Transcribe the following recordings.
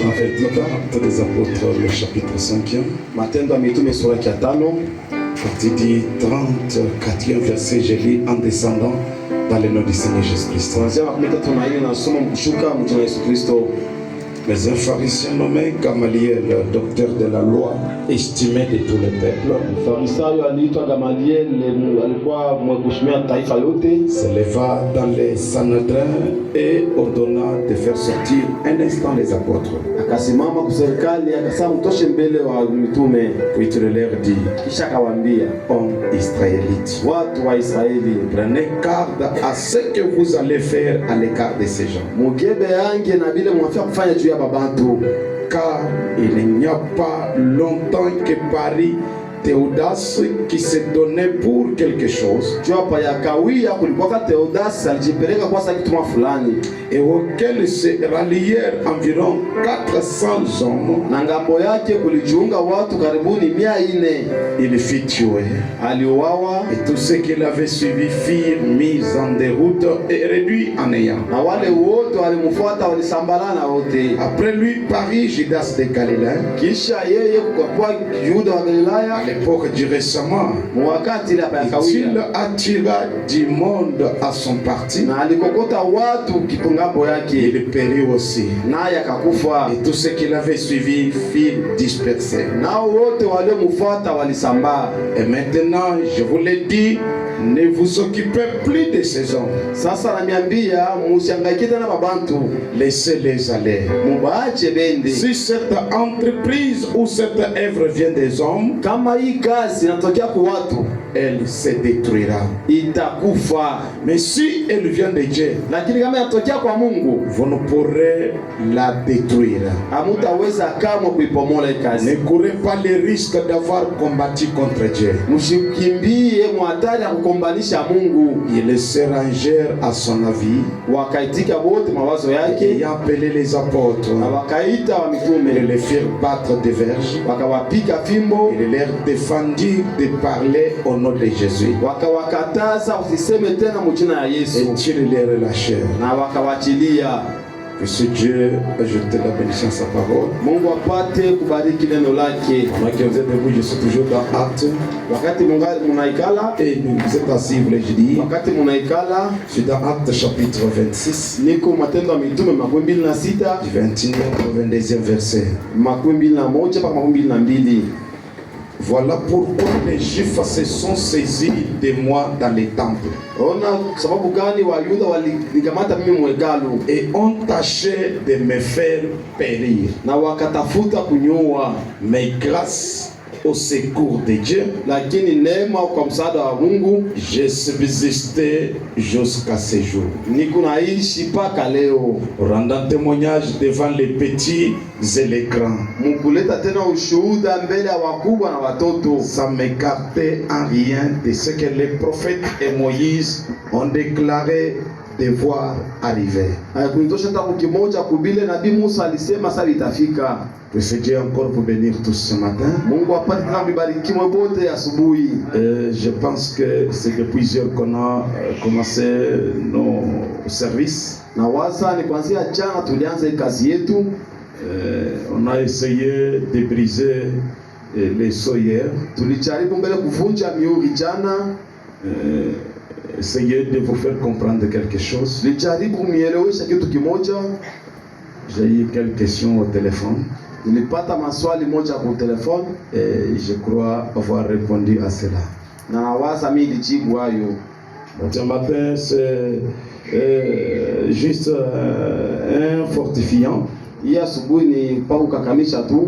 Actes des Apôtres, le chapitre 5e. Matendo ya Mitume sura ya 5. Partie du 34e verset, je lis en descendant dans le nom du Seigneur Jésus-Christ. Mais un pharisien nommé Gamaliel, docteur de la loi, estimé de tous les peuples, se leva dans les Sanhedrin et ordonna de faire sortir un instant les apôtres. Puis il leur dit: hommes israélites, prenez garde à ce que vous allez faire à l'égard de ces gens. Car il n'y a pas longtemps que Paris Théodas qui s'est donné pour quelque chose et auquel se rallièrent environ 400 hommes. Il fut tué et tous ceux qui l'avaient suivi furent mis en déroute et réduits en néant. Après lui parut Judas de Galilée, à l'époque du récemment. Il attira du monde à son parti. Il périt aussi. Et tous ceux qui l'avaient suivi furent dispersés. Et maintenant, je vous l'ai dit, ne vous occupez plus de ces hommes. Laissez-les aller. Si cette entreprise ou cette œuvre vient des hommes, elle se détruira. Mais si elle vient de Dieu, vous ne pourrez la détruire. Ne courez pas le risque d'avoir combattu contre Dieu. Ils se rangèrent à son avis et appelé les apôtres. Ils les firent battre des verges. Ils leur défendirent de parler au nom de Jésus. Et ils les relâchèrent. Que ce Dieu ajoute la bénédiction à sa parole. Moi qui vous êtes debout, je suis toujours dans Actes. Et vous êtes assis, vous voulez je dire. Je suis dans Actes chapitre 26. Du 21e au 22e verset. Voilà pourquoi les Juifs se sont saisis de moi dans les temples et ont tâché de me faire périr. Mais grâce au secours de Dieu, j'ai subsisté jusqu'à ce jour, rendant témoignage devant les petits et les grands, sans m'écarter en rien de ce que les prophètes et Moïse ont déclaré devoir arriver. Que Dieu encore vous bénir tous ce matin. Je pense que c'est depuis hier qu'on a commencé nos services. On a essayé de briser les seaux hier. Essayez de vous faire comprendre quelque chose. J'ai eu quelques questions au téléphone. Et je crois avoir répondu à cela. Ce matin, c'est juste un fortifiant.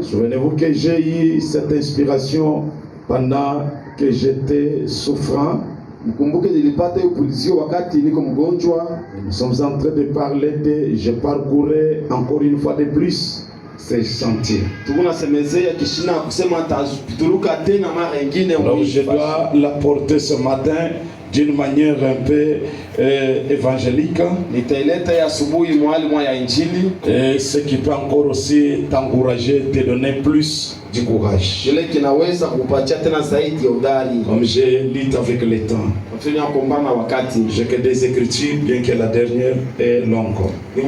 Souvenez-vous que j'ai eu cette inspiration pendant que j'étais souffrant. Nous sommes en train de parler de je parcourais encore une fois de plus ces sentiers. Là où je dois l'apporter ce matin, d'une manière un peu évangélique. Nitaileta ya asubuhi mwalimu ya injili. Et ce qui peut encore aussi t'encourager, te donner plus du courage. Kile kinaweza kukupatia tena zaidi ya udari. Comme j'ai lu avec le temps. Mfanya kumbana wakati. J'ai que des écritures, bien que la dernière est longue. Je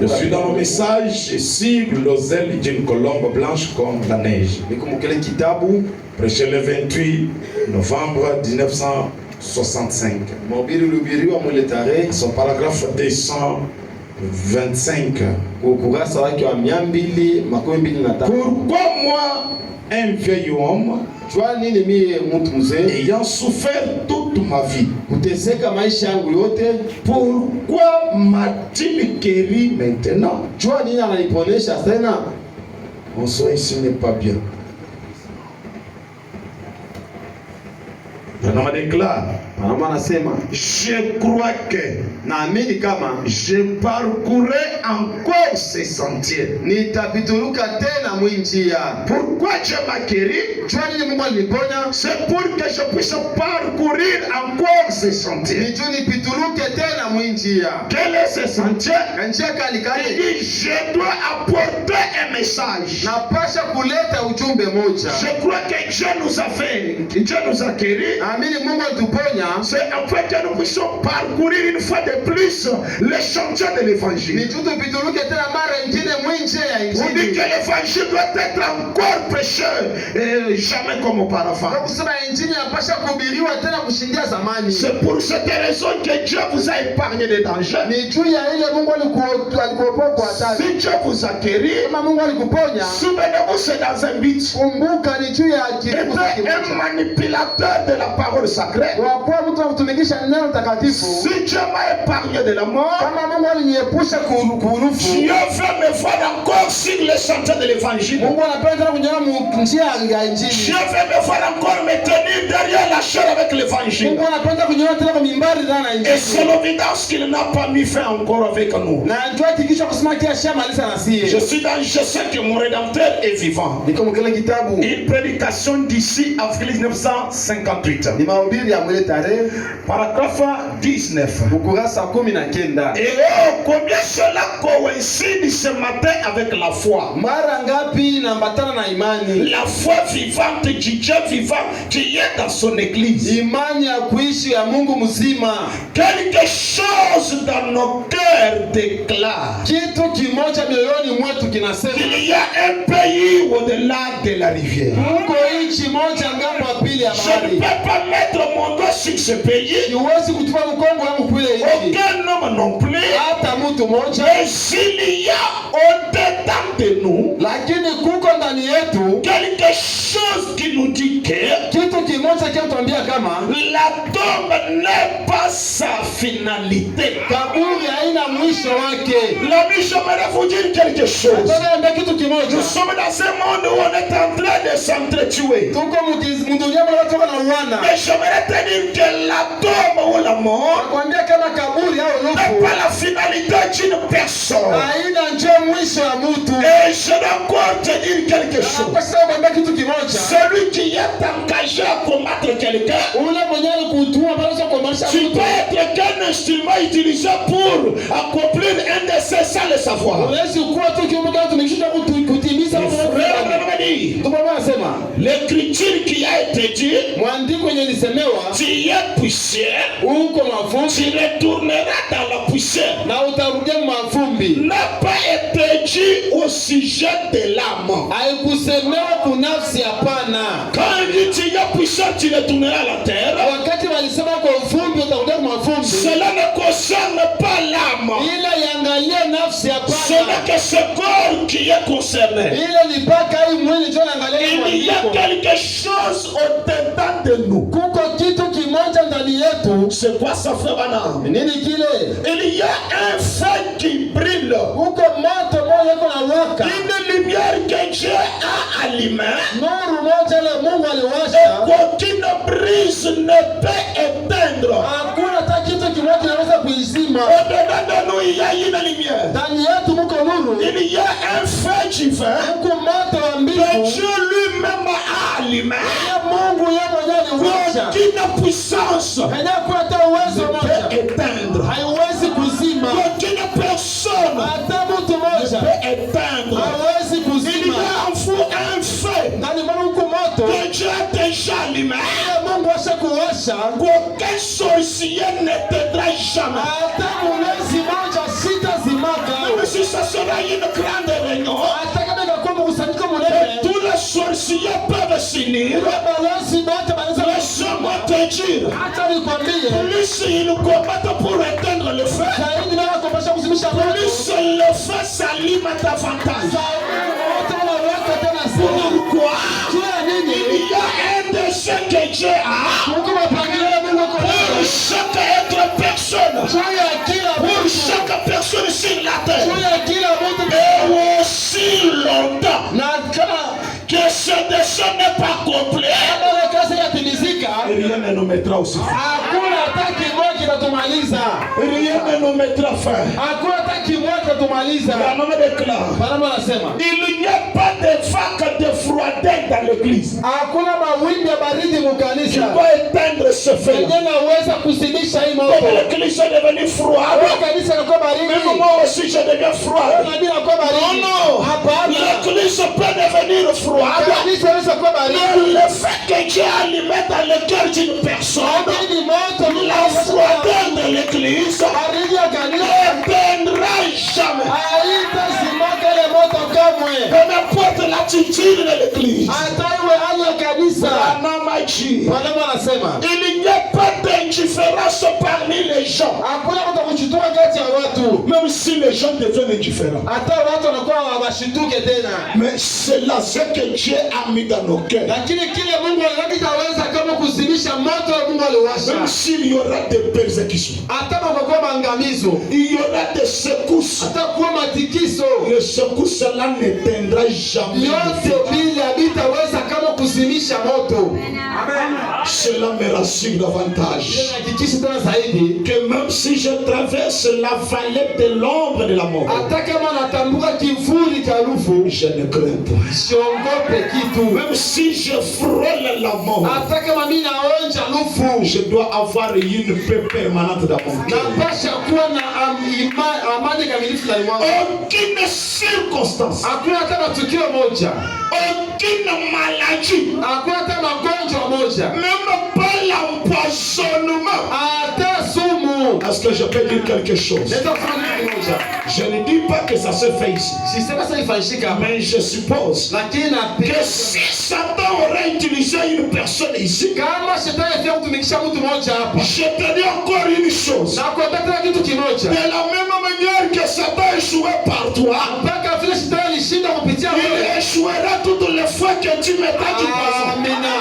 suis dans mon message sur l'oseille d'une colombe blanche comme la neige. Prêché le 28 novembre 1965. Son paragraphe 225. Pourquoi moi, un vieil homme, ayant souffert toute ma vie, pourquoi m'a-t-il guéri maintenant? Mon soin ici n'est pas bien. Panama déclare, je crois que je parcourrai encore ces sentiers. Pourquoi Dieu m'a guéri? C'est pour que je puisse parcourir encore ces sentiers. Quel est ce sentier? Il dit, je dois apporter un message. Je crois que Dieu nous a fait, Dieu nous a guéri. C'est en fait que nous puissions parcourir une fois de plus les chantiers de l'évangile. On dit que l'évangile doit être encore prêché et jamais comme auparavant. C'est pour cette raison que Dieu vous a épargné des dangers. Si Dieu vous a guéri, souvenez-vous, c'est dans un but. Être un manipulateur de la parole sacrée. Si Dieu m'a épargné de la mort, Dieu veut me voir encore sur les sentiers de l'évangile. Dieu veut me voir encore me tenir derrière la chair avec l'évangile. Et c'est l'évidence qu'il n'a pas mis fin encore avec nous. Je suis dans, je sais que mon Rédempteur est vivant. Une prédication d'ici avril 1958. Paragraphe 19. Et oh, combien cela coïncide ce matin avec la foi. La foi vivante du Dieu vivant qui est dans son église. Quelque chose dans nos cœurs déclare qu'il y a un pays au-delà de la rivière. Je ne peux pas mettre mon doigt sur ce pays. Aucun homme non plus. Mais s'il y a au-dedans de nous quelque chose qui nous dit que la tombe n'est pas sa finalité. L'ami, j'aimerais vous dire quelque chose. Nous sommes dans un monde où on est en train de s'entretuer. Mais j'aimerais te dire que la tombe ou la mort n'est pas la finalité d'une personne. Et je dois encore te dire quelque chose. Celui qui est engagé à combattre quelqu'un, tu peux être qu'un instrument utilisé pour accomplir un dessein sans le savoir. L'écriture qui a été dite, tu es poussière, tu retourneras dans la poussière, n'a pas été dit au sujet de l'âme. Quand il dit tu es poussière, tu retourneras à la terre, cela ne concerne pas l'âme. Ce n'est que ce corps qui est concerné. Il y a quelque chose au-dedans de nous. C'est quoi ça, frère Banam? Il y a un feu qui brille. Une lumière que Dieu a allumée. Aucune brise ne peut éteindre. Au-dedans de nous, il y a une lumière. Il y a un feu divin que Dieu lui-même a allumé. kuwasha. Aucune puissance Haina hata uwezo ne moja. peut éteindre. Haiwezi kuzima. Aucune personne Hata mtu ne moja peut éteindre. hawezi Il y kuzima. a en vous un feu Ndani mwa huko moto que Dieu a déjà allumé. Mungu asha kuwasha. Qu'aucun sorcier n'éteindra jamais. Hata mulezi moja sitazimaka. Même si ça sera une grande réunion, Hata kama ingekuwa mkusanyiko et mnene, tous les sorciers peuvent s'unir. balozi wote wanaweza Laisse-moi te dire, hata nikwambie plus ils combattent pour éteindre le feu, zaidi na kupasha kuzimisha moto. plus le feu s'allume davantage. Wote wanaweka tena sana. Pourquoi? Jua nini? Il y a un dessein que Dieu a Mungu mapangilio Mungu kwa pour chaque être personne, juu ya kila pour mtu. chaque personne sur la terre. Juu ya kila mtu. Et aussi longtemps Na kama que ce dessein n'est pas complet, kama kazi yatimizika, rien ne nous mettra aussi. hakuna hata kimoja kinatumaliza. Rien ne nous mettra fin. Hakuna hata kimoja kinatumaliza. La maman déclare, Bwana anasema, il n'y a pas de vague de froideur dans l'église. hakuna mawimbi ya baridi Tu mukanisa. dois éteindre ce feu. Yenye naweza kusimisha hii moto. Comme l'église est devenue froide, Kwa kanisa inakuwa baridi. même moi aussi je deviens froid. Nabii inakuwa baridi. Non, Hapana. l'église peut devenir froide. Kanisa inaweza kuwa baridi. Mais le fait que Dieu a allumé dans le cœur d'une personne, Lakini moto la froideur de l'église baridi ya kanisa n'éteindra jamais. haitazimaka ile moto kamwe. Peu importe l'attitude de l'église. Hata iwe hali ya kanisa. Bwana anasema, Il n'y a pas d'indifférence parmi les gens. hakuna mtu kushituka kati ya watu. Même si les gens deviennent indifférents. Hata watu wanakuwa hawashituke tena. Mais c'est là ce que Dieu a mis dans nos cœurs. Lakini kile Mungu anataka kama kuzimisha moto Mungu aliwasha. Même s'il y aura des persécutions, Hata kwa maangamizo, il y aura des secousses. hata kwa matikiso, Les secousses là n'éteindra jamais. yote bila bitaweza kama kuzimisha moto. Cela me rassure davantage. Hakikisha tena zaidi Que même si je traverse la vallée de l'ombre de la mort, hata kama natambuka kivuli cha rufu, je ne crains pas. siongope kitu. Même si je frôle la mort, Hata kama mimi naonja rufu, je dois avoir une paix permanente dans mon cœur. napasha kuwa na amani kamilifu ndani mwangu. Aucune circonstance, Hakuna hata tukio moja, aucune maladie, hakuna hata magonjwa moja, même pas l'empoisonnement. hata sumu. Est-ce que je peux dire quelque chose? Leta kufanya kitu moja. Je ne dis pas que ça se fait ici, Sisema sasa ifanyika, mais je suppose lakini que si Satan aurait utilisé une personne ici, kama shetani afia kutumikisha mtu mmoja hapa, je te dis encore une chose. na kuambia kitu kimoja, De la même manière que Satan échouait par toi, mpaka vile shetani alishinda kupitia wewe, il échouera toutes les fois que tu mettras du poison. amina,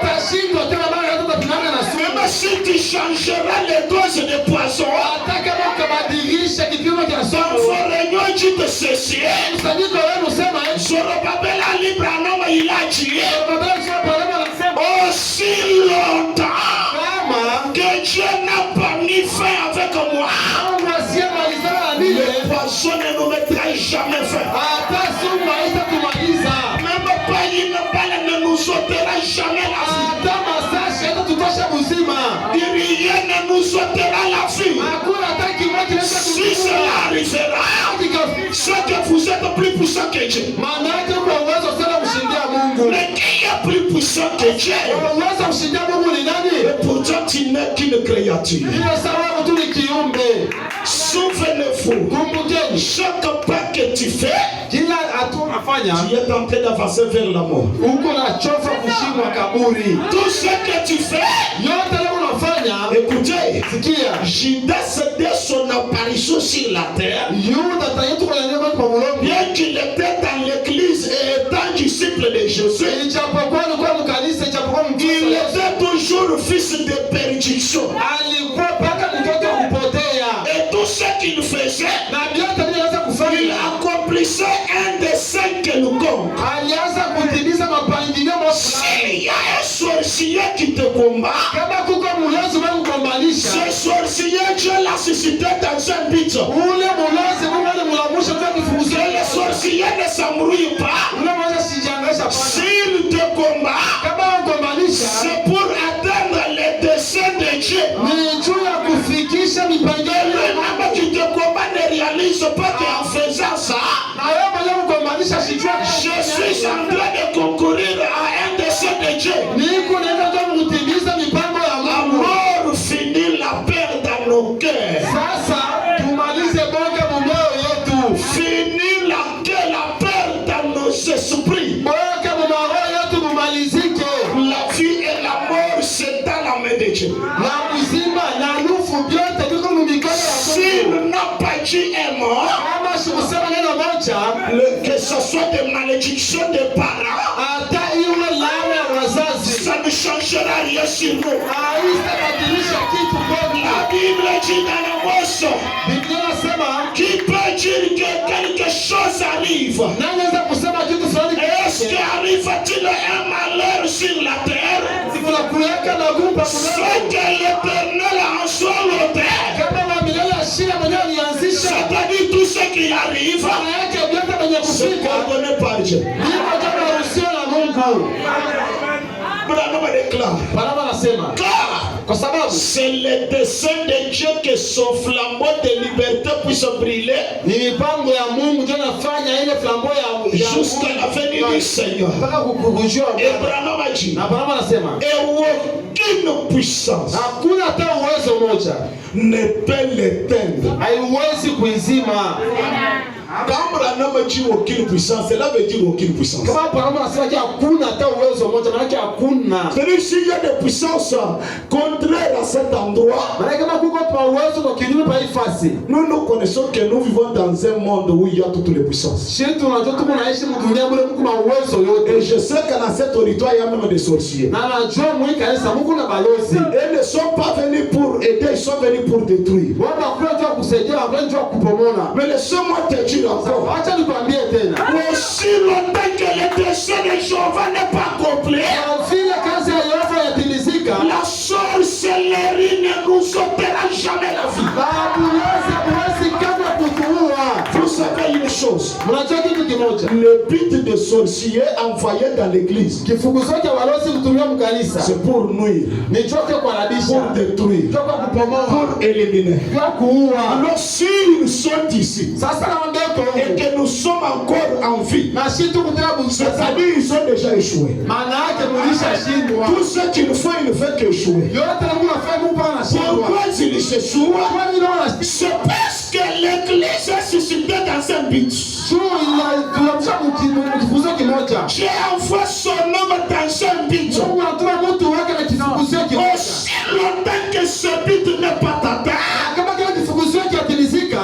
atashindwa tena mara hata tunana na sumu. Même si tu changeras les doses de poison, Hata kama ukabadilisha kipimo cha dans sumu, vos réunions dit de ceci, msanyiko wenu usema Zorobabel a libre un homme, il a tué. Aussi longtemps kama que Dieu n'a pas mis fin avec moi, le poison ne nous mettra jamais fin. hata sumu haitatumaliza, Même pas une balle ne nous ôtera jamais la vie. hata masashi haitatutosha uzima, Rien ne nous ôtera la vie. hakuna hata kimoja Si cela arrivera, c'est que vous êtes plus puissant que Dieu. maana yake kwa uwezo sana kushindia Mungu. Mais qui est plus puissant que Dieu? Kwa uwezo kushindia Mungu ni nani? Et pourtant, tu n'es qu'une créature. Ile sababu tu ni kiumbe. Souvenez-vous, Kumbukeni, chaque pas que tu fais, kila hatua unafanya tu es en train d'avancer vers la mort. uko na chofa kushimwa kaburi. Tout ce que tu fais, Yote leo unafanya, écoutez, sikia, Judas, dès son apparition sur la terre, Yuda tayetu kwa neno kwa mulongo. bien qu'il était dans l'église et étant disciple de Jésus, Ijapokuwa alikuwa mkanisa, ijapokuwa il mtume, était toujours fils de perdition. alikuwa paka mtoto wa kupotea. Et tout ce qu'il faisait, Na vyote alianza il kufanya, accomplissait un dessein quelconque. alianza kutimiza mapangilio S'il fulani. y a un sorcier qui te combat, Kama kuko mulozi wa kugombanisha, ce sorcier, Dieu l'a suscité dans un but. ule mulozi Mungu alimlamusha kwa Que kufunguzia. le sorcier ne s'embrouille pas. Ule mmoja sijangaisha pana. S'il te combat, Kama kugombanisha, c'est pour imalizike. La vie et la mort c'est dans la main de Dieu. Na uzima na lufu vyote viko mikono ya Mungu. S'il n'a pas dit un mot, Kama sikusema neno moja, que ce soit des malédictions des parents, hata iwe laana ya wazazi, ça ne changera rien sur nous. haitabadilisha kitu kwetu. La Bible dit dans la Mosse, Biblia inasema, qui peut dire que quelque chose arrive? nani anaweza kusema kitu fulani Est-ce qu'arrive-t-il un malheur sur la terre? kuna kuweka na kumpa C'est que l'Éternel en soit l'auteur. kama milele ya shida mwenyewe alianzisha. C'est-à-dire tout ce qui arrive, Maana yake vyote venye c'est kufika pardonné par Dieu. ndivyo kama rusio na Mungu. Branham déclare, Bwana anasema car kwa sababu c'est le dessein de Dieu que son flambeau de liberté puisse briller ni mipango ya Mungu ndio inafanya ile flambo ya jusqu'à la venue du Seigneur. mpaka kukujua. Et Branham a dit, Na Bwana anasema et aucune puissance hakuna hata uwezo moja ne peut l'éteindre. haiwezi kuizima. Quand Branham dit aucune puissance, cela veut dire aucune puissance. Kama Bwana anasema hakuna hata uwezo moja, maana yake hakuna. C'est-à-dire s'il y a des puissances contraires à cet endroit, Maana kama kuko pa uwezo kwa kinyume pa ifasi. nous connaissons que nous vivons dans un monde où il y a toutes les puissances. Sisi tunajua tuko naishi mdunia mule Mungu na uwezo yote. Et je sais que dans cet territoire, il y a même des sorciers. Na najua mwiki kanisa Mungu na balozi. Ils ne sont pas venus pour aider, ils sont venus pour détruire. Wao hakuna tu kusaidia, hakuna tu kupomona. Mais laissez-moi te dire encore, Acha nikwambie tena. aussi longtemps que le dessein de Jéhovah n'est pas complet, Vile kazi ya Yehova yatimizika, la sorcellerie ne nous ôtera jamais la vie. huwezi kabla kutuua. Vous savez une chose, Mnajua kitu kimoja, le but de sorcier envoyé dans l'église, kifukuzo cha walozi kutumia mkanisa c'est pour nuire, ni choke kuharibisha, pour détruire, choke kupomoa, pour éliminer. kwa kuua. Alors si nous sommes ici Sasa naambia et que nous sommes encore en vie, na shi tu kutaka busasa, c'est-à-dire ils ont déjà échoué. maana yake mulishashindwa. Tout ce qu'il faut, il ne fait qu'échouer. Yote Mungu anafanya Mungu anashindwa. Pourquoi il s'échoue? Kwa nini unaona C'est parce que l'église est suscitée dans un but. tu tunamsha mkifuzo kimoja. Dieu envoie son homme dans un but. Mungu anatuma mtu wake na kifukuzo kimoja. Aussi longtemps que ce but n'est pas atteint, Kama kile kifukuzo kiatimizika,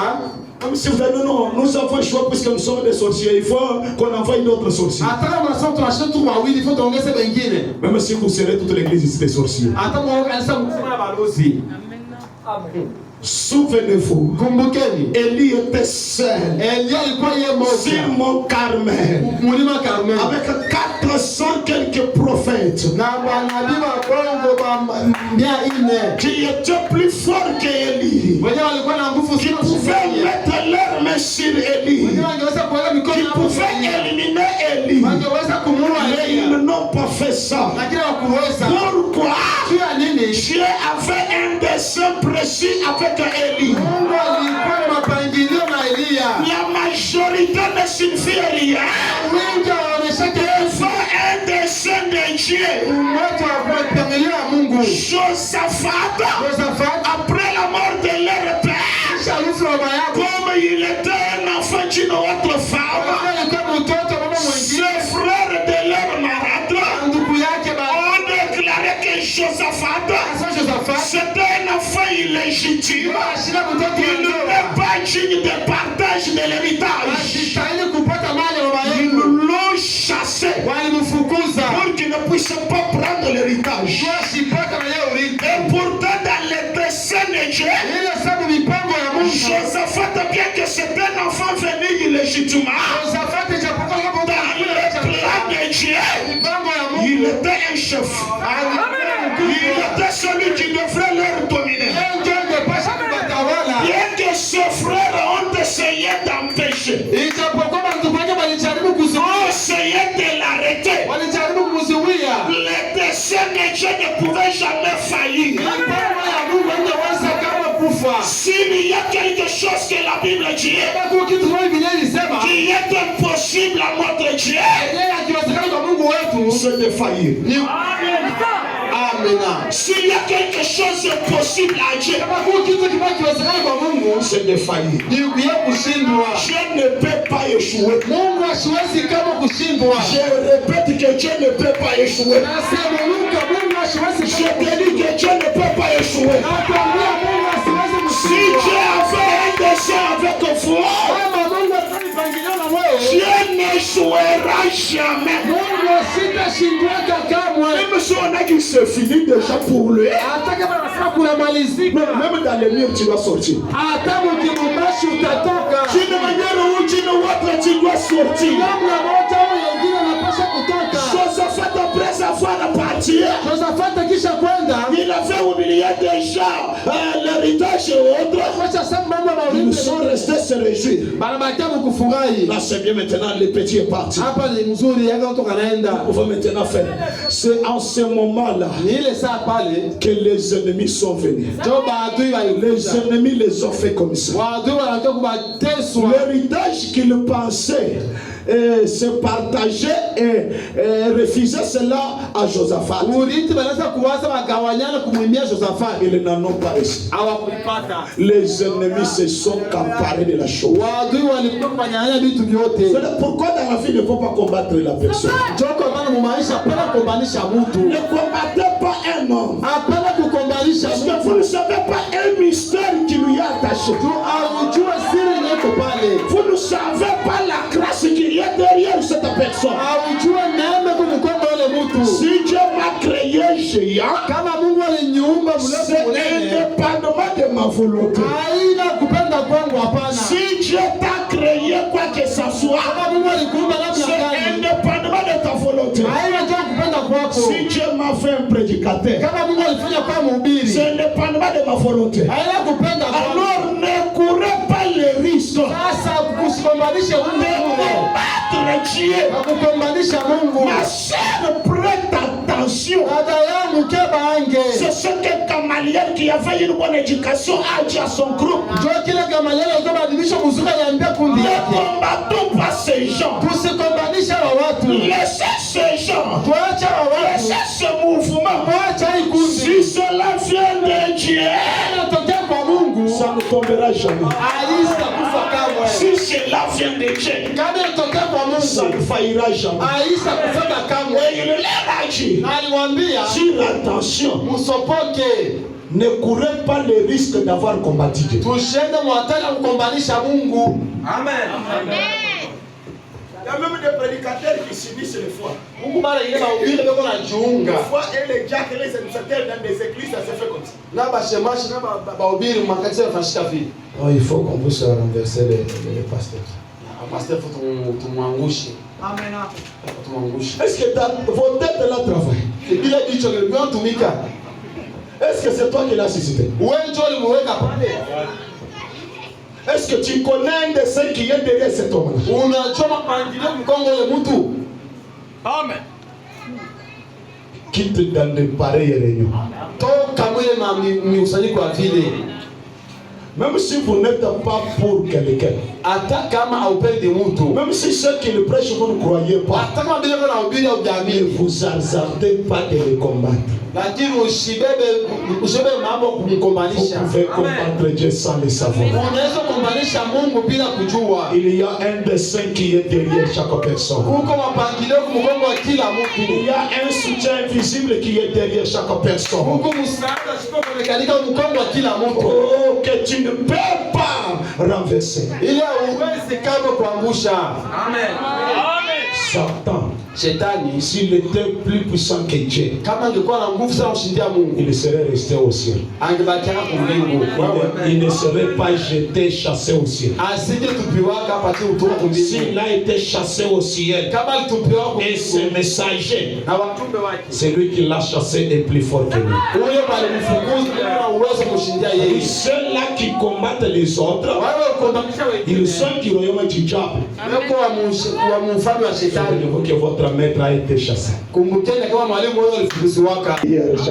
comme si vous avez dit non, nous avons échoué puisque nous sommes des sorciers. Il faut qu'on envoie une autre sorcier. hata kama unasema tunashika tu wawili, il faut tuongeze wengine. Même si vous serez toute l'église ici des sorciers. Hata mwa kanisa mkubwa na balozi. Souvenez-vous, Kumbukeni, Élie était seul Elia alikuwa yeye sur mmoja. Mont Carmel Mulima Karmel. avec 400 quelques prophètes Na manabii wa Kongo wa 400 qui étaient plus forts qu'Élie, wenyewe walikuwa na nguvu qui sana pouvaient kushinda. mettre leurs mains sur Élie, Wenyewe wangeweza kuweka mikono qui yao pouvaient chini. éliminer Élie. Wangeweza kumuua Mais ils Elia. n'ont pas fait ça. Lakini hawakuweza. Pourquoi? Juu ya nini? Dieu avait un dessein précis avec Élie. Mungu alikuwa na mapangilio na Elia. La majorité ne signifie rien. Wengi waonyesha Il faut un dessein de Dieu. umoja wa mapangilio ya Mungu. Josaphat, Josaphat après la mort de leur père, kisha alifa baba yake. comme il était un enfant d'une autre femme, Alikuwa mtoto wa mama mwingine. ses frères de leur marâtre Ndugu yake baba. ont déclaré que Josaphat, Sasa Josaphat c'était un enfant illégitime. ashina mtoto Il n'est pas digne de partage de l'héritage. asistahili kupata mali ya baba Ils yake. l'ont chassé Walimfukuza. pour qu'il ne puisse pas prendre l'héritage. Wasipata na yeye urithi. Et pourtant, dans les desseins de Dieu, Ile sababu mipango ya Mungu. Josaphat, bien que c'était un enfant venu illégitimement, Josaphat japokuwa kama dans le plan de Dieu, mipango ya il Mungu. était un chef. Il était celui qui devrait leur dominer. Bien que ses frères ont essayé d'empêcher, ont essayé de l'arrêter, les desseins de Dieu ne pouvaient jamais faillir. S'il y a quelque chose que la Bible dit qui est impossible à notre Dieu, c'est de faillir. Amina. S'il y a quelque chose de possible à Dieu, c'est de faillir. Dieu ne peut pas échouer. Je répète que Dieu ne peut pas échouer. Je te dis que Dieu ne peut pas échouer. Si Dieu avait un dessein avec toi, Dieu n'échouera jamais. Même si on a dit que c'est fini déjà pour lui, même dans les murs tu dois sortir. D'une manière ou d'une autre tu dois sortir. Josaphat après avoir parti, il avait oublié déjà l'héritage et autres. Ils sont restés se réjouir. Là c'est bien maintenant, le petit est parti. On va maintenant faire. C'est en ce moment-là que les ennemis sont venus. Les ennemis les ont fait comme ça. L'héritage qu'ils pensaient se partager et refuser cela à Josaphat. Ils n'en ont pas reçu. Les ennemis se sont emparés de la chose. C'est pourquoi dans la vie il ne faut pas combattre la personne. Ne combattez pas un homme. Parce que vous ne savez pas un mystère qui lui est attaché. Vous ne savez pas la grâce qu'il y a derrière cette personne. Si Dieu m'a créé géant, c'est indépendamment de ma volonté. Si Dieu t'a créé quoi que ce soit, c'est indépendamment de ta volonté. Si Dieu m'a fait un prédicateur, c'est indépendamment de ma volonté. Alors ne courez pas le risque de combattre Dieu. Ma sœur, prête attention. C'est ce que Gamaliel, qui avait une bonne éducation, a dit à son groupe. Ne combattons pas ces gens. Laissez ces gens. Laissez ce mouvement. Si cela vient de Dieu, ça ne tombera jamais. Si cela vient de Dieu, ça ne faillira jamais. Et il leur a dit, tire attention, ne courez pas le risque d'avoir combattu Dieu. Amen. Il y a même des prédicateurs qui subissent les fois. Les fois, et les diacres, les administrateurs dans des églises, ça se fait comme ça. Oh, il faut qu'on puisse renverser les pasteurs. Est-ce que vos têtes là travaillent? Est-ce que c'est toi qui l'as suscité? Est-ce que tu connais un de ceux qui est derrière cet homme-là? Amen. Quitte dans de pareilles réunions. Même si vous n'êtes pas pour quelqu'un, même si ceux qui le prêchent vous ne croyez pas, ne vous hasardez pas de les combattre. Vous pouvez combattre Dieu sans le savoir. Il y a un dessein qui est derrière chaque personne. Il y a un soutien invisible qui est derrière chaque personne. Oh, que tu ne peux pas renverser. Amen. Satan, s'il était plus puissant que Dieu, il serait resté au ciel. Il ne serait pas jeté, chassé au ciel. S'il a été chassé au ciel, et ce messager, c'est lui qui l'a chassé est plus fort que lui. Ceux-là qui combattent les autres, ils sont du royaume du diable. Souvenez-vous que votre maître a été chassé.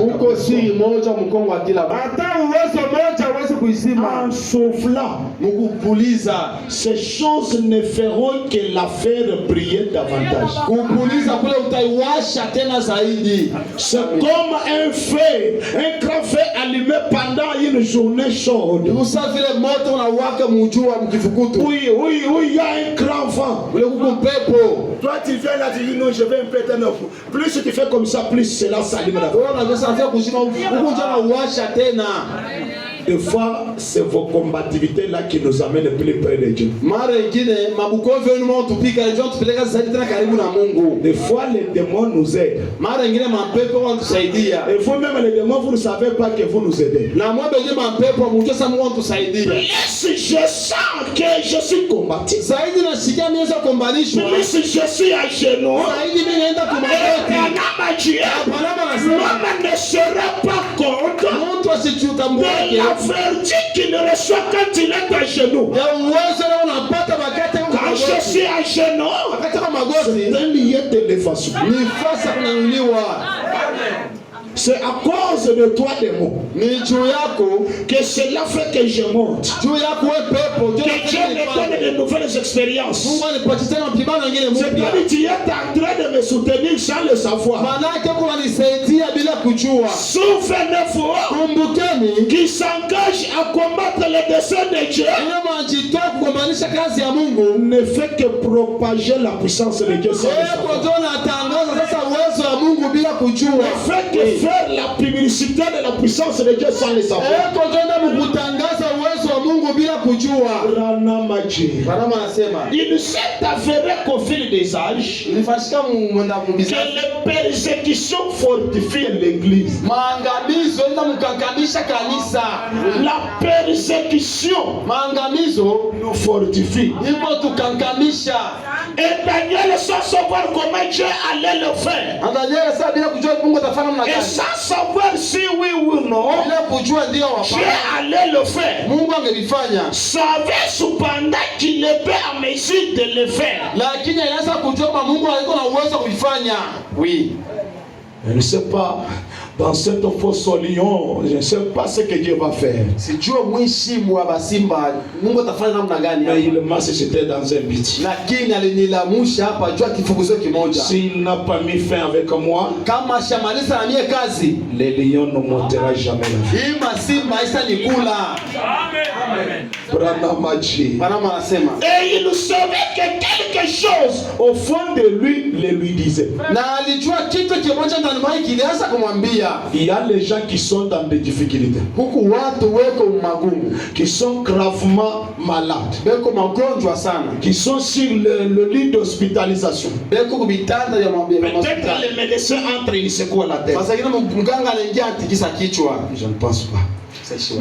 Uko si moja mkongo wa kila. Hata uwezo moja hawezi kuizima. En soufflant, Mukupuliza. ces choses ne feront que la faire briller davantage. Kupuliza kule utaiwasha tena zaidi. C'est comme un feu, un grand feu allumé pendant une journée chaude. Usafiri moto unawaka mujua mkifukutu. Oui, oui, oui, il y a un grand vent. Ule kuku pepo. Toi tu viens là, tu dis non, je vais un peu t'en offrir. Plus tu fais comme ça, plus cela s'allume. Ona pesa afya kushima huku njana uwasha tena. Des fois, c'est vos combativités là qui nous amènent plus près de Dieu. Mara ingine mabukovi wenu mwa tupika ndio tupeleka zaidi tena karibu na Mungu. Des fois, les démons nous aident. Mara ingine mapepo wanatusaidia. Et vous-même les démons, vous ne savez pas que vous nous aidez. Na mwa benye mapepo mujesa Mungu wanatusaidia. Plus je sens que je suis combattu. Zaidi nasikia mimi sasa kombanishwa. Plus je suis à genoux. Zaidi mimi naenda kumagoti. L'homme ne sera pas compte Mtu asichutambue de la vertu qu'il reçoit quand il est à genoux. ya uwezo leo unapata wakati Quand je suis à genoux, wakati wa magoti c'est un lien d'élévation. ni fasa kunanuliwa. C'est à cause de toi, démon, Ni juu yako, que cela fait que je monte. juu yako wewe pepo, juu Que Dieu me donne de nouvelles expériences. Mungu anipatie tena mpibano nyingine C'est mpya. que tu es en train de me soutenir sans le savoir. Manake kwa nisaidia bila kujua. Souvenez-vous Kumbukeni qui s'engage à combattre les desseins de Dieu ile majitoa kukombanisha kazi ya Mungu. ne fait que propager la puissance de Dieu sans le Wewe savoir. ndio unatangaza sasa uwezo wa Mungu bila kujua. Ne fait que faire la publicité de la puissance de Dieu sans le savoir. Wewe ndio kutangaza uwezo wa Mungu bila kujua. Rana Maji. Barama anasema Il s'est avéré qu'au fil des âges, nilifashika mwenda que mbiza. les persécutions fortifient l'église. Maangamizo ndio mkakamisha kanisa. La persécution Maangamizo nous fortifie. ndipo tukangamisha. Et Daniel, sans savoir comment Dieu allait le faire, Angalia sasa bila kujua Mungu atafanya namna et gani. sans savoir si oui ou non, Bila kujua ndio Dieu wafanya. allait le faire, Mungu angelifanya. savait cependant qu'il était en mesure de le faire. Lakini alianza kujua kwamba Mungu alikuwa na uwezo wa kuifanya. Oui. Je ne sais pas, dans cette fosse au lion, je ne sais pas ce que Dieu va faire. Sijua mwishimu wa basimba Mungu atafanya namna gani Mais hapa. il m'a jeté dans un but. Lakini alinilamusha hapa jua kifukuzio kimoja. S'il n'a pas mis fin avec moi, Kama shamaliza na mie kazi, les lions ne monteront jamais la vie. hii masimba haisa nikula. Branham a dit. Barama anasema. Et il savait que quelque chose au fond de lui le lui disait. Na alijua kitu kimoja ndani mwake kilianza kumwambia. Il y a les gens qui sont dans des difficultés, Huku watu weko magumu. qui sont gravement malades, Beko magonjwa sana. qui sont sur le lit d'hospitalisation. Beko kubitanda ya mwambia. Peut-être les médecins entrent, ils secouent la tête. Sasa kile mganga anaingia atikisa kichwa. Je ne pense pas.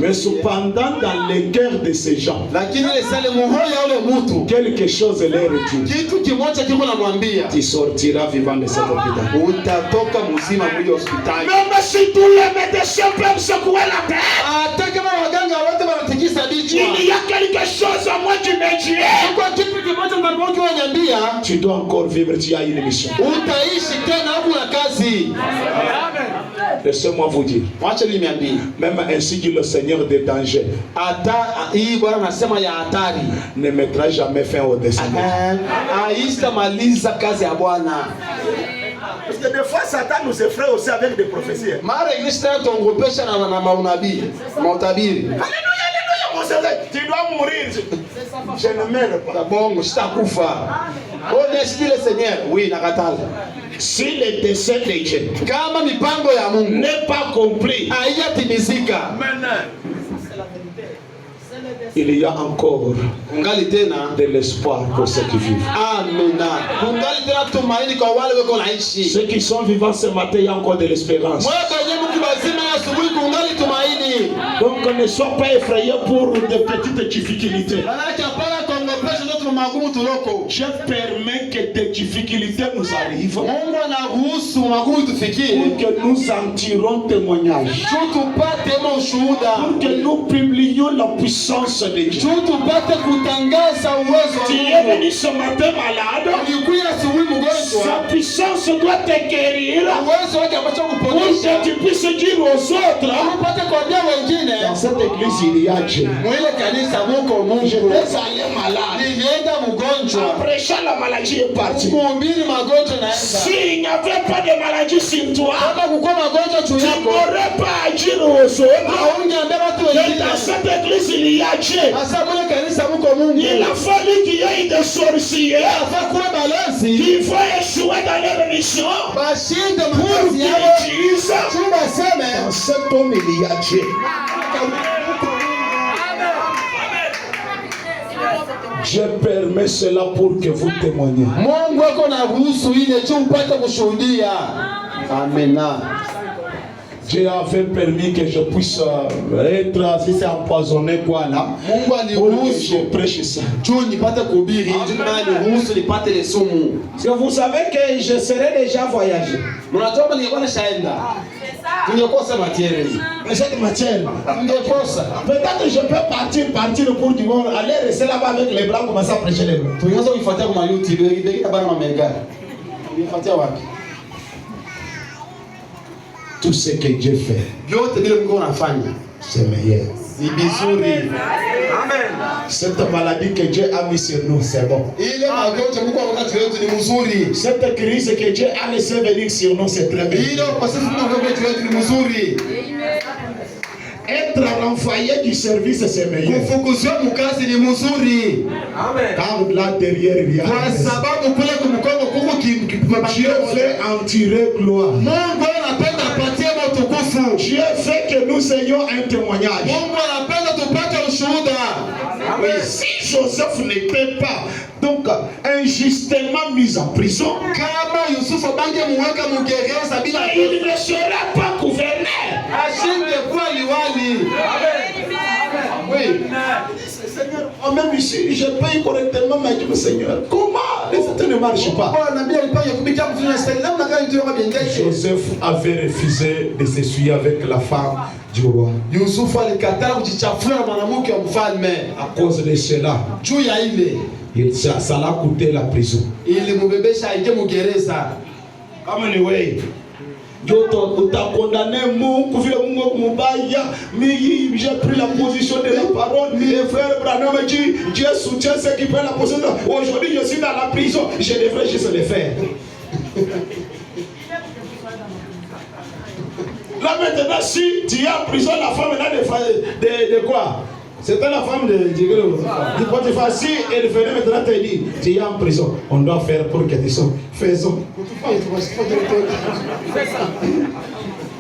Mais cependant, dans les cœurs de ces gens, Lakini ile sale muhoya ule mtu quelque chose leur dit. kitu kimoja kiko namwambia Tu sortiras vivant de cet hôpital. utatoka mzima kwenye hospitali. Même si tous les médecins peuvent secouer la tête, Hata kama waganga wote wanatikisa bichwa. il y a quelque chose à moi qui me dit. Kwa kitu kimoja ndani mwake wananiambia Tu dois encore vivre, tu as une mission. utaishi tena huko na kazi. Laissez-moi vous dire, Wacha niambie. même ainsi dit le Seigneur des dangers, Hata hii Bwana anasema ya hatari. ne mettra jamais fin au dessein. Aisha maliza kazi ya Bwana. Parce que des fois, Satan nous effraie aussi avec des prophéties. Mara English tena tuongopesha na maunabii, mautabiri. Alléluia, alléluia, mon Seigneur, tu dois mourir. Je ne meurs pas. Bongo sitakufa. Honestly le Seigneur, oui nakatala. Si le dessein de Dieu Kama mipango ya Mungu n'est pas compris, haijatimizika, il y a encore kungali tena de l'espoir pour ceux qui vivent. amina. Kungali tena tumaini kwa wale wako naishi. Ceux qui sont vivants ce matin, il y a encore de l'espérance. Moyo kwenye mtu bazima ya asubuhi kungali tumaini. Donc ne sois pas effrayé pour de petites difficultés. Manake hapana kuongopesha ndoto magumu tuloko. Dieu permet que des difficultés nous arrivent Mungu anaruhusu magumu tufikie. pour que nous en tirons témoignage. Tupate ushuhuda. Pour que nous publions la puissance de Dieu. Tupate kutangaza uwezo wa Tu es Mungu. venu ce matin malade. Ulikuwa asubuhi mgonjwa. Sa puissance doit te guérir Uwezo wake ambacho pour kuponya. que tu puisses dire aux autres, dans cette église il y a Dieu. J'étais allé malade. Après la maladie est partie. s'il n'y avait pas de maladie sur toi, tu n'aurais pas à dire aux autres. Mais dans cette église il y a Dieu. Il a fallu qu'il y ait des sorciers qui vont échouer dans leur mission pour qu'ils disent dans cet homme il y a Dieu. Je permets cela pour que vous témoigniez. Amen. Dieu avait permis que je puisse être, si c'est empoisonné quoi là, je prêche ça. Parce que vous savez que je serai déjà voyagé. Cette matière, peut-être que je peux partir pour du monde, aller rester là-bas avec les blancs, commencer à prêcher les blancs. Tout ce que Dieu fait, c'est meilleur. Amen. Cette maladie que Dieu a mis sur nous, c'est bon. Cette crise que Dieu a laissé venir sur nous, c'est très bien. Être renvoyé du service, c'est meilleur. Quand là derrière il y a Dieu fait en tirer gloire. Dieu fait que nous ayons un témoignage. Mais si Joseph n'était pas donc injustement mis en prison, il ne serait pas gouverneur. Oui. Seigneur, même ici, je paye correctement, mais je me Seigneur, comment les états ne marchent pas? Joseph avait refusé de s'essuyer avec la femme du roi. À cause de cela, ça l'a coûté la prison. Anyway, tu t'as condamné, j'ai pris la position de la parole. Les frères Branham me dit Dieu soutient ceux qui prennent la position. Aujourd'hui, je suis dans la prison, je devrais juste le faire. Là maintenant, si tu es en prison, la femme là de quoi? C'était la femme de Potiphar. Si elle venait maintenant te dire, tu es en prison, on doit faire pour que tu sois. Faisons.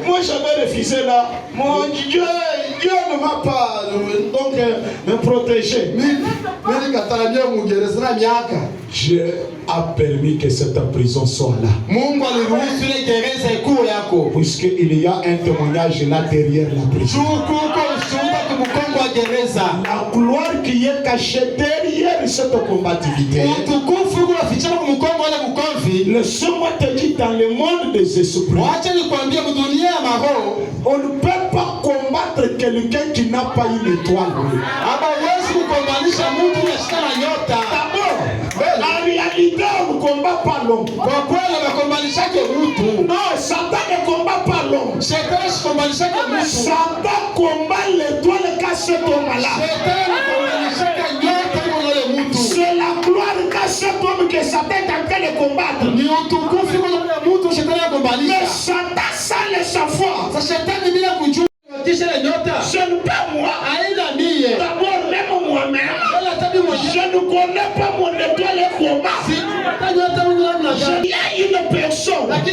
Moi j'avais refusé là. Mon Dieu ne m'a pas donc me protégé. Dieu a permis que cette prison soit là. Puisqu'il y a un témoignage là derrière la prison. La gloire qui est cachée derrière cette combativité. Laisse-moi te dire, dans le monde des esprits, on ne peut pas combattre quelqu'un qui n'a pas une étoile. En réalité, on ne combat pas l'homme. Non, Satan ne combat pas l'homme. Satan combat l'étoile qu'a cet homme-là. C'est la gloire qu'a cet homme que Satan est en train de combattre. Mais Satan, ça le savoir. Ce n'est pas moi. D'abord, même moi-même, je ne connais pas mon étoile et comment. Il y a une personne qui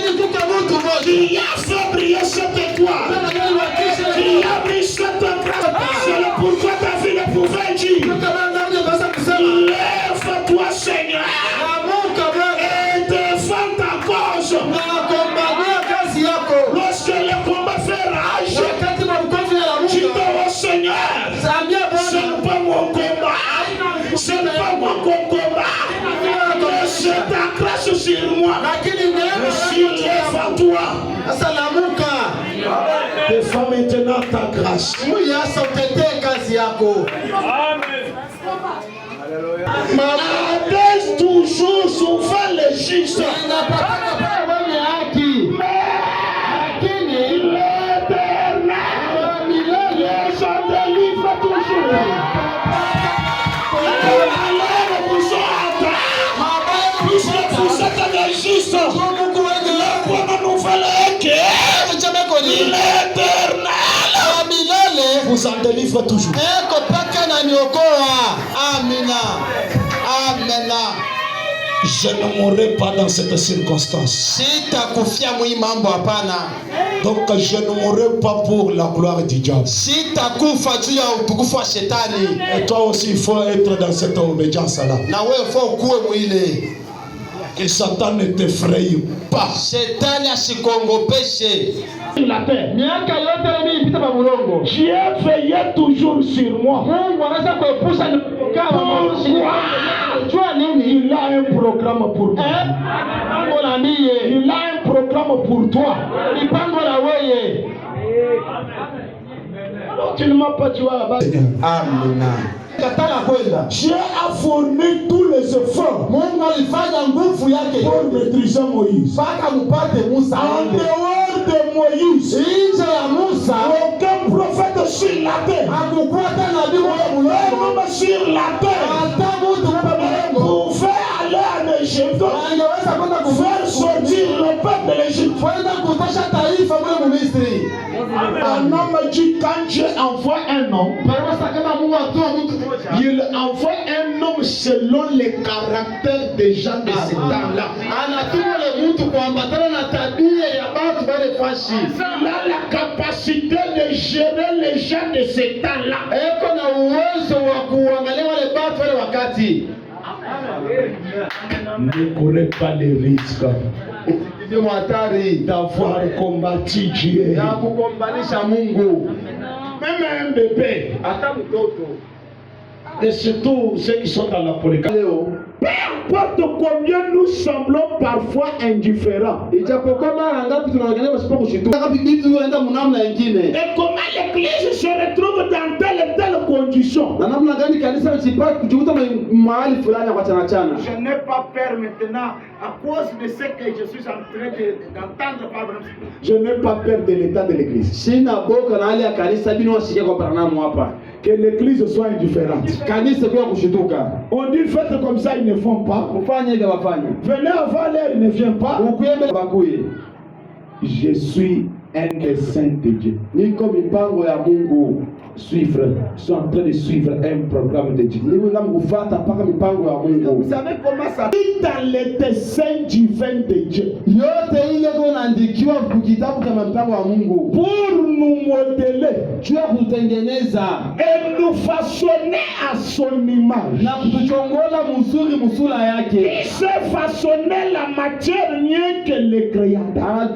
a fait briller cette étoile, qui a mis cette grâce. C'est pourquoi ta vie ne pouvait dire lève-toi, Seigneur, et défends ta cause. Lorsque le combat fait rage, tu dis au Seigneur, ce n'est pas mon combat, ce n'est pas mon combat, mais c'est ta grâce sur moi. Sur devant toi, défends maintenant ta grâce. Abaisse toujours souvent les justes. nini? L'éternel les en délivre toujours. Alors vous êtes, puisque vous êtes des justes, la bonne nouvelle est que l'Éternel vous en délivre toujours. Je ne mourrai pas dans cette circonstance. Donc je ne mourrai pas pour la gloire du diable. Et toi aussi il faut être dans cette obédience là. Que Satan ne t'effraie pas. La terre. Dieu veillait toujours sur moi. Il a un programme pour toi. Il a un programme pour toi. Tu ne m'as pas tué à la base. Amen. Dieu a fourni tous les efforts pour maîtriser Moïse. En dehors de Moïse, aucun prophète sur la terre, même sur la terre, pouvait aller en Égypte, faire sortir le peuple de l'Égypte. Un homme dit quand Dieu envoie un homme, il envoie un homme selon les caractères des gens de ce temps-là. Il a la capacité de gérer les gens de ce temps-là. Ne courez pas les risques d'avoir combattu Dieu. Même un bébé, et surtout ceux qui sont dans la politique. Peu importe combien nous semblons parfois indifférents. Et comment l'église se retrouve dans telle et telle condition. Je n'ai pas peur maintenant à cause de ce que je suis en train d'entendre par exemple. Je n'ai pas peur de l'état de l'église. Que l'église soit indifférente. On dit faites comme ça, ils ne font pas. Venez avant l'heure, ils ne viennent pas. Je suis un des saints de Dieu. Je suis en train de suivre un programme de Dieu. Vous savez comment ça? Dans les dessins divins de Dieu. Pour nous modeler et nous façonner à son image. Il s'est façonné la matière mieux que les créateurs.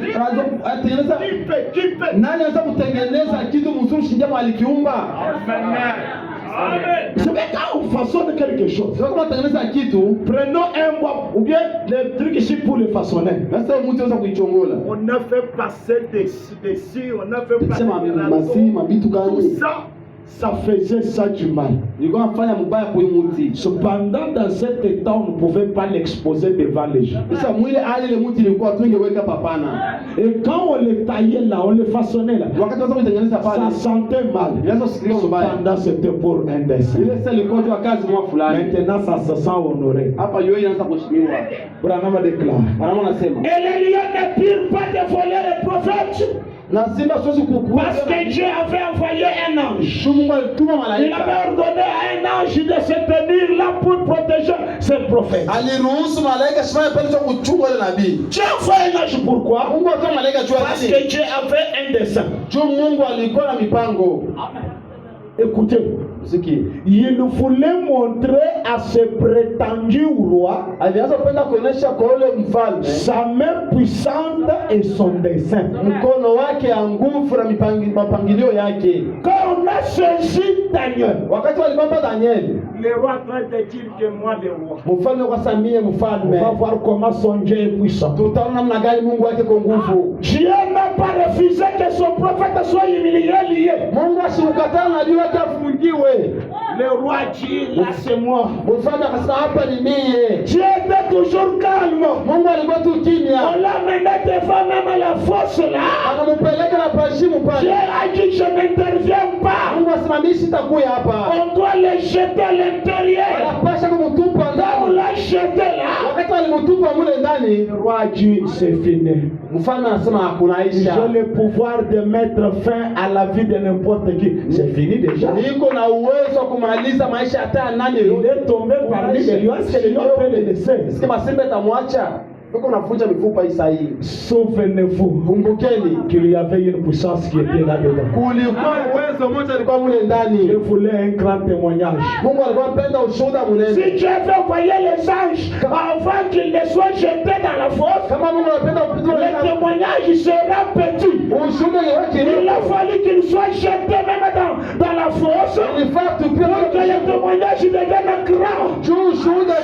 Vous savez, quand on façonne quelque chose, prenons un bois ou bien des trucs ici pour le façonner. On a fait passer dessus, on a fait passer tout ça. Ça faisait ça du mal. Cependant, dans cet état, on ne pouvait pas l'exposer devant les gens. Et quand on le taillait là, on le façonnait là, ça sentait mal. Cependant, c'était pour un dessin. Maintenant, ça se sent honoré. Branham déclare. Et les lions ne purent pas de voler les prophètes. Parce que Dieu avait envoyé un ange. Il avait ordonné à un ange de se tenir là pour protéger ses prophètes. Dieu a envoyé un ange, pourquoi? Parce que Dieu avait un dessein. Écoutez, il voulait montrer à ce prétendu roi sa main puissante et son dessein. Quand on a saisi Daniel, le roi train de dire que moi le roi. On va voir comment son Dieu est puissant. Dieu n'a pas refusé que son prophète soit humilié, lié. Le roi a dit, là c'est moi. Mfalme akasema hapa ni mie. Dieu était toujours calme. Mungu alikuwa tu kimya. On l'a mené devant même la fosse là. Akampeleka na pashimu pale. Dieu a dit, je n'interviens pas. Mungu asimamishi takuya hapa. On doit les jeter à l'intérieur. Anapasha kumtupa Là, on ndani. l'a jeté là. Wakati alimtupa mule ndani, Le roi a dit, c'est fini. mfalme anasema hakunaisha. J'ai le pouvoir de mettre fin à la vie de n'importe qui. C'est fini déjà. Niko na uwezo wa kumaliza maisha hata nani. Il est tombé parmi les lions. Est-ce que les lions peuvent le laisser? Sikia masimba itamwacha. Uko unafunja mifupa hii sahihi. Souvenez-vous, Kumbukeni qu'il y avait une puissance qui était là-dedans. kulikuwa uwezo mmoja alikuwa mule ndani. Je voulais un grand témoignage. Mungu alikuwa anapenda ushuhuda Si mnene. Dieu veut envoyer les anges avant qu'ils ne soient jetés dans la fosse, Kama Mungu anapenda kupita le témoignage sera petit. ushuhuda wake Il a fallu qu'ils soient jetés même dans la fosse ilifaa tupie pour que le témoignage devienne grand. juu ushuhuda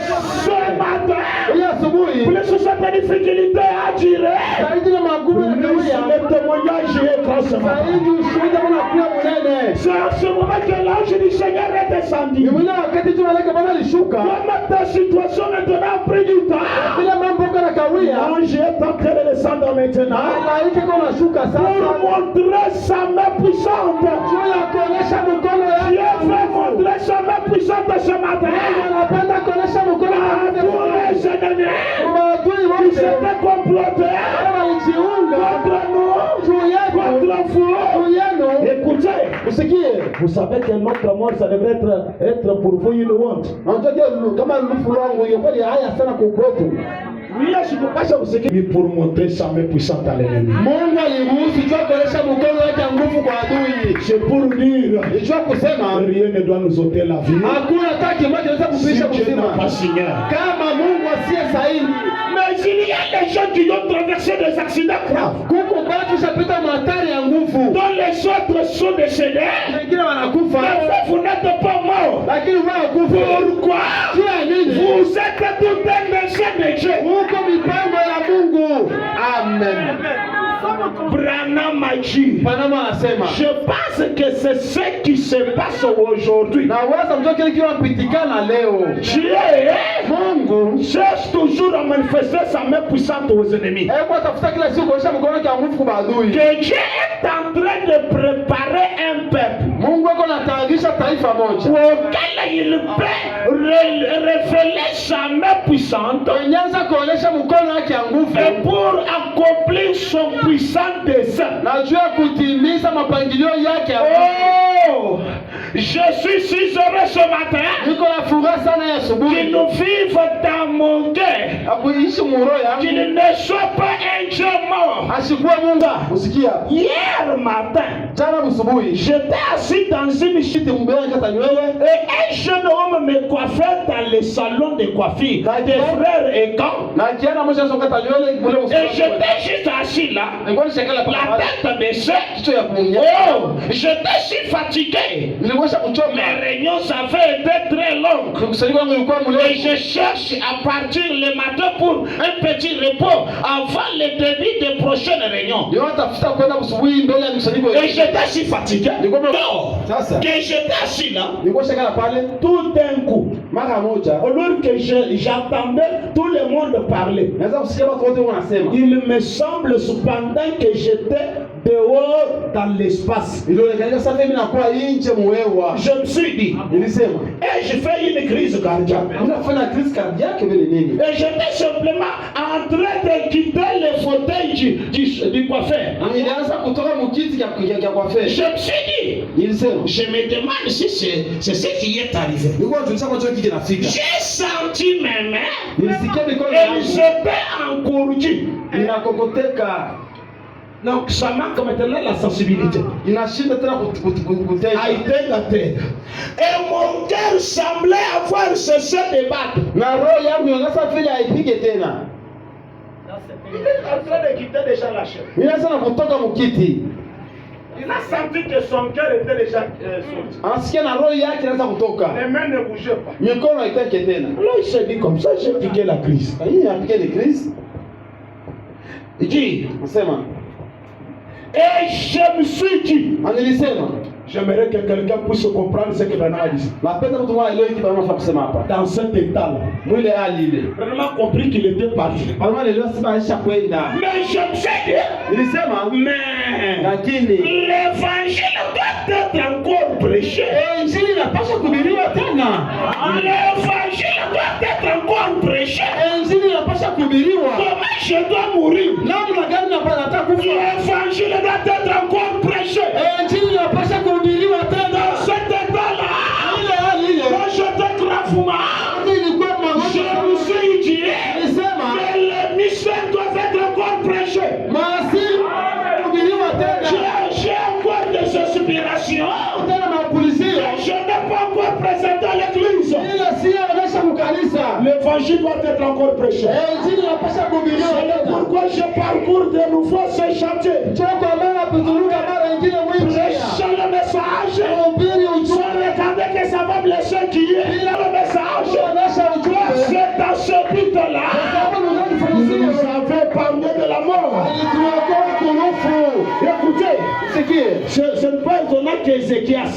Ce matin, hii asubuhi. plus cette difficulté a duré, Zaidi ya magumu ya plus kawia. le témoignage est grand ce matin. Zaidi ushuhuda unakuwa mnene. C'est à ce moment que l'ange du Seigneur est descendu. Ni mwina wakati tu malaika Bwana alishuka. Comme ta situation maintenant a pris du temps, Bila mambo kana kawia. l'ange est en train de descendre maintenant Malaika kwa unashuka pour sasa. montrer sa main puissante. Juu ya kuonesha mkono Dieu yake. veut montrer sa main puissante ce matin Anapenda kuonesha mkono à wake. tous les ennemis Kwa maadui qui wote. s'étaient complotés Wale walijiunga contre nous, juu yetu. contre vous. Juu yenu. Écoutez, Usikie. vous savez que notre mort, ça devrait être pour vous une honte. Unajua kama lufu wangu ingekuwa ni haya sana kukwetu. Oui, je peux pas vous dire pour montrer sa main puissante à l'ennemi. Mungu aliruhusu jua kuonesha mkono wake nguvu kwa adui. C'est pour dire, Jua kusema rien ne doit nous ôter la vie. hakuna hata kimoja kinaweza Si kupisha Dieu n'a pas uzima. signé. Kama Mungu asiye sahihi. Mais il y a des gens qui ont traversé des accidents graves, Kuko batu shapita matari ya nguvu. dont les autres sont décédés. Wengine wanakufa. Mais vous n'êtes pas mort. Lakini wao kufa. Pourquoi? Kia nini? Vous êtes tout un dessein de Dieu. Huko mipango ya Mungu. Amen. Branham a dit, Panama anasema. je pense que c'est ce qui se passe aujourd'hui. Na waza mtoke kile kinapitikana leo. Dieu Mungu cherche toujours à manifester sa main puissante aux ennemis. hebu atafuta kila siku kuonyesha mkono wake wa nguvu kwa adui. Que Dieu est en train de préparer un peuple Mungu ako anatayarisha taifa moja. auquel il peut révéler sa main puissante Anaweza kuonyesha mkono wake wa nguvu et pour accomplir son puissant dessein. na juu ya kutimiza mapangilio yake. Oh, je suis si heureux ce matin Niko na furaha sana ya qu'il asubuhi. nous vive dans mon cœur, Akuishi muroho qu'il yangu. ne soit pas un Dieu mort. Ashikuwa Mungu. Usikia? Hier matin, Jana asubuhi. j'étais assis dans une chute Mbele kata nywele. et un jeune homme me coiffait dans le salon de coiffure des frères et quand. Na kiana mmoja sokata nywele mule Et j'étais juste assis là, Nilikuwa nishakala la pale. tête baissée. Kichwa ya kunya. Oh, j'étais si fatigué. Nilikuwa kuchoka. Mes réunions avaient été très longues. Kusanyiko wangu ilikuwa Et mrefu. je cherche à partir le matin pour un petit repos avant le début des prochaines réunions. Ndio tafuta kwenda asubuhi mbele ya kusanyiko. Et j'étais si fatigué. Non, Sasa que j'étais assis là, nilikuwa shakala pale tout d'un coup, mara moja. au lieu que j'entendais tout le monde parler, Naweza kusikia watu wote wanasema. il me semble cependant que j'étais dehors dans l'espace. Ilionekana sasa mimi nakuwa nje muwewa. Je me suis dit, Nilisema, et je fais une crise cardiaque. unafanya crise cardiaque vile nini? Et j'étais simplement en train de quitter le fauteuil du coiffeur. Nilianza kutoka mukiti ya coiffeur. Je me suis dit, Nilisema, je me demande si c'est ce qui est arrivé. nilikuwa tulisha kwa choki kinafika. J'ai senti mes mains, Nilisikia mikono elles yangu étaient encouragées. inakokoteka. Donc ça manque maintenant la sensibilité. Inashinda tena kuteka. Aïe, la terre. Et mon cœur semblait avoir cessé de battre. Na roho yangu inasa vile haipige tena. Il est en train de quitter déjà la chair. Nilianza na kutoka mukiti. Il a senti que son cœur était déjà sorti. Anasikia na roho yake inaanza kutoka. Les mains ne bougeaient pas. Mikono haitaki tena. Alors il s'est dit comme ça, j'ai piqué la crise. Hii inapiga ni crise. Il dit, Nasema, et je me suis dit, nilisema, J'aimerais que quelqu'un puisse comprendre ce que Branham a dit. Napenda mtu mmoja leo kitu anataka kusema hapa. Dans cet état-là, Mwile hali ile. Branham a compris qu'il était parti. Branham leo sema aisha kwenda. Mais je me suis dit, Nilisema mais lakini l'évangile doit être encore prêché. injili inapaswa kuhubiriwa tena. L'évangile doit être encore prêché. Injili inapaswa kuhubiriwa. Comment je dois mourir? Namna gani nataka kufa? L'évangile doit être encore prêché. Injili inapaswa kuhubiriwa tena. Dans cet état-là, Ile hali ile. quand j'étais gravement, Ilikuwa je me suis dit, Nilisema mais les mystères doivent être encore prêchés. maasiri kuhubiriwa tena. J'ai encore des inspirations. Tena mapulizio. Je n'ai pas encore présenté à l'église. Ile sio onesha kukanisa. L'évangile doit être encore prêché. Injili inapaswa kuhubiriwa C'est tena. pourquoi je parcours de nouveau ce chantier. Choko mara kuzunguka mara nyingine mwingi. Prêcher le message. Hubiri Sans ujumbe. regarder que ça va blesser qui est. Il a le message. Onesha ujumbe. C'est dans ce but-là. Vous avez parlé de la mort. Écoutez, ce n'est pas étonnant qu'Ézéchias,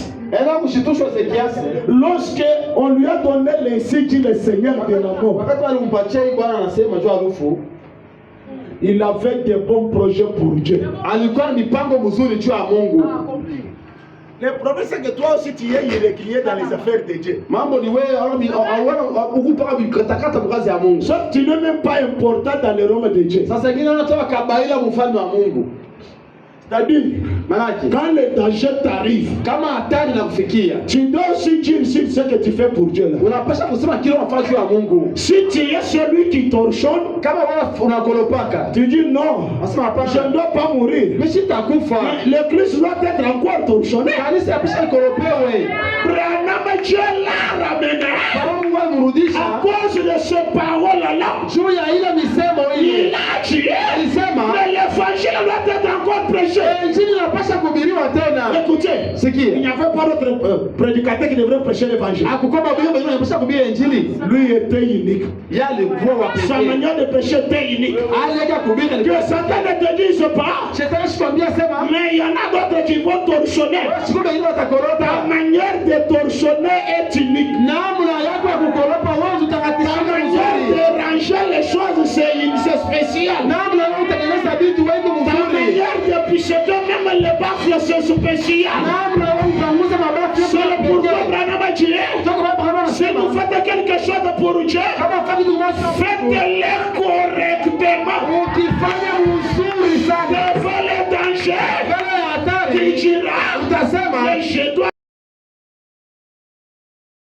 lorsque on lui a donné l'insigne dit le Seigneur de la mort, il avait des bons projets pour Dieu. Le problème c'est que toi aussi tu es irrégulier dans les affaires de Dieu. Sauf que tu n'es même pas important dans le royaume de Dieu. C'est-à-dire, quand le danger t'arrive, tu dois aussi dire ce que tu fais pour Dieu. Si tu es celui qui torchonne, tu dis non, je ne dois pas mourir. Le Christ doit être encore torchonné. Branham Dieu l'a ramené à cause de ce parole-là. Il a tué, mais l'évangile doit être encore prêché. Écoutez, il n'y avait pas d'autre prédicateur qui devrait prêcher l'évangile. Lui était unique. Sa manière de prêcher était unique. Que Satan ne te dise pas, mais il y en a d'autres qui vont torchonner. Ta manière de torchonner est unique. Ta manière de ranger les choses, c'est spécial. Ta manière de picheter même les baffles, c'est spécial. C'est pourquoi Branham a dit, si vous faites quelque chose pour Dieu, faites-le correctement. Devant les dangers, tu diras, mais je dois